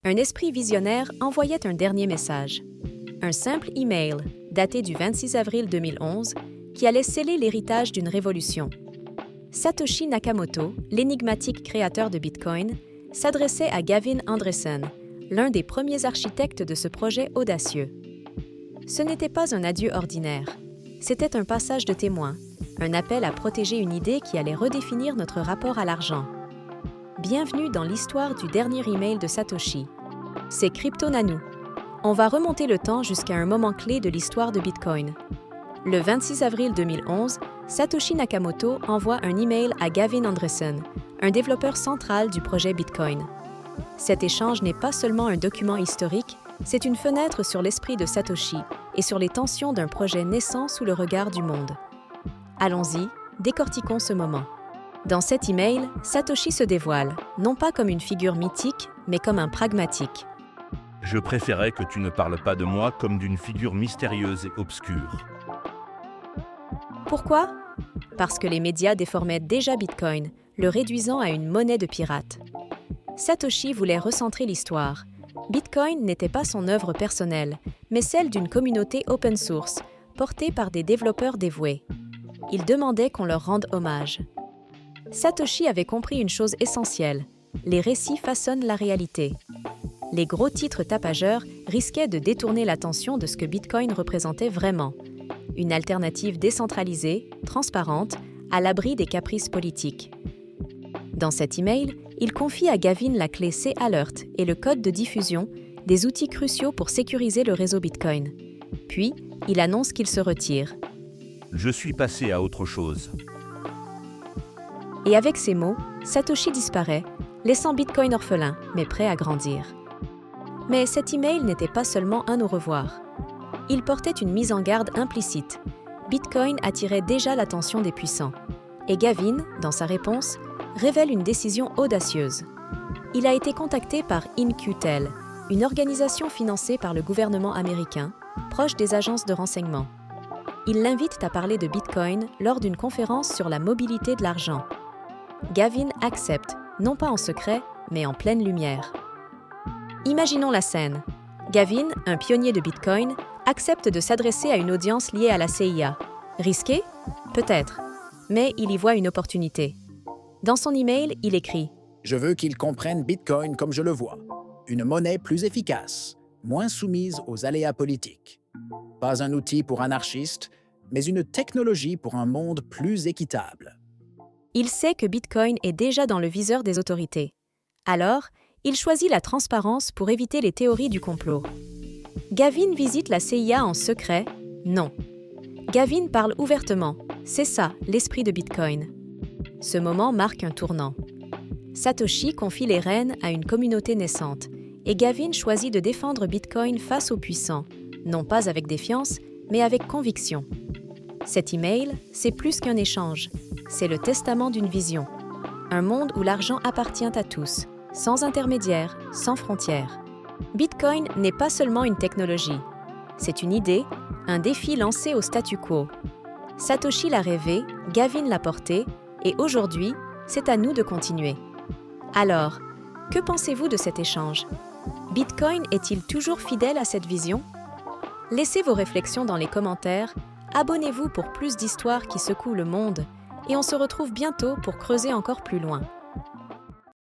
un esprit visionnaire envoyait un dernier message. Un simple email, daté du 26 avril 2011, qui allait sceller l'héritage d'une révolution. Satoshi Nakamoto, l'énigmatique créateur de Bitcoin, s'adressait à Gavin Andresen, l'un des premiers architectes de ce projet audacieux. Ce n'était pas un adieu ordinaire, c'était un passage de témoin, un appel à protéger une idée qui allait redéfinir notre rapport à l'argent. Bienvenue dans l'histoire du dernier email de Satoshi. C'est Crypto Nanou. On va remonter le temps jusqu'à un moment clé de l'histoire de Bitcoin. Le 26 avril 2011, Satoshi Nakamoto envoie un email à Gavin Andresen, un développeur central du projet Bitcoin. Cet échange n'est pas seulement un document historique, c'est une fenêtre sur l'esprit de Satoshi et sur les tensions d'un projet naissant sous le regard du monde. Allons-y, décortiquons ce moment. Dans cet email, Satoshi se dévoile, non pas comme une figure mythique, mais comme un pragmatique. Je préférais que tu ne parles pas de moi comme d'une figure mystérieuse et obscure. Pourquoi? Parce que les médias déformaient déjà Bitcoin, le réduisant à une monnaie de pirate. Satoshi voulait recentrer l'histoire. Bitcoin n'était pas son œuvre personnelle, mais celle d'une communauté open source, portée par des développeurs dévoués. Il demandait qu'on leur rende hommage. Satoshi avait compris une chose essentielle, les récits façonnent la réalité. Les gros titres tapageurs risquaient de détourner l'attention de ce que Bitcoin représentait vraiment. Une alternative décentralisée, transparente, à l'abri des caprices politiques. Dans cet email, il confie à Gavin la clé C-Alert et le code de diffusion, des outils cruciaux pour sécuriser le réseau Bitcoin. Puis, il annonce qu'il se retire. Je suis passé à autre chose. Et avec ces mots, Satoshi disparaît, laissant Bitcoin orphelin, mais prêt à grandir. Mais cet email n'était pas seulement un au revoir. Il portait une mise en garde implicite. Bitcoin attirait déjà l'attention des puissants. Et Gavin, dans sa réponse, révèle une décision audacieuse. Il a été contacté par In-Q-Tel, une organisation financée par le gouvernement américain, proche des agences de renseignement. Il l'invite à parler de Bitcoin lors d'une conférence sur la mobilité de l'argent. Gavin accepte, non pas en secret, mais en pleine lumière. Imaginons la scène. Gavin, un pionnier de Bitcoin, accepte de s'adresser à une audience liée à la CIA. Risqué? Peut-être. Mais il y voit une opportunité. Dans son email, il écrit « Je veux qu'ils comprennent Bitcoin comme je le vois. Une monnaie plus efficace, moins soumise aux aléas politiques. Pas un outil pour anarchistes, mais une technologie pour un monde plus équitable. » Il sait que Bitcoin est déjà dans le viseur des autorités. Alors, il choisit la transparence pour éviter les théories du complot. Gavin visite la CIA en secret? Non. Gavin parle ouvertement. C'est ça, l'esprit de Bitcoin. Ce moment marque un tournant. Satoshi confie les rênes à une communauté naissante, et Gavin choisit de défendre Bitcoin face aux puissants, non pas avec défiance, mais avec conviction. Cet email, c'est plus qu'un échange, c'est le testament d'une vision. Un monde où l'argent appartient à tous, sans intermédiaire, sans frontières. Bitcoin n'est pas seulement une technologie, c'est une idée, un défi lancé au statu quo. Satoshi l'a rêvé, Gavin l'a porté, et aujourd'hui, c'est à nous de continuer. Alors, que pensez-vous de cet échange? Bitcoin est-il toujours fidèle à cette vision? Laissez vos réflexions dans les commentaires, abonnez-vous pour plus d'histoires qui secouent le monde, et on se retrouve bientôt pour creuser encore plus loin.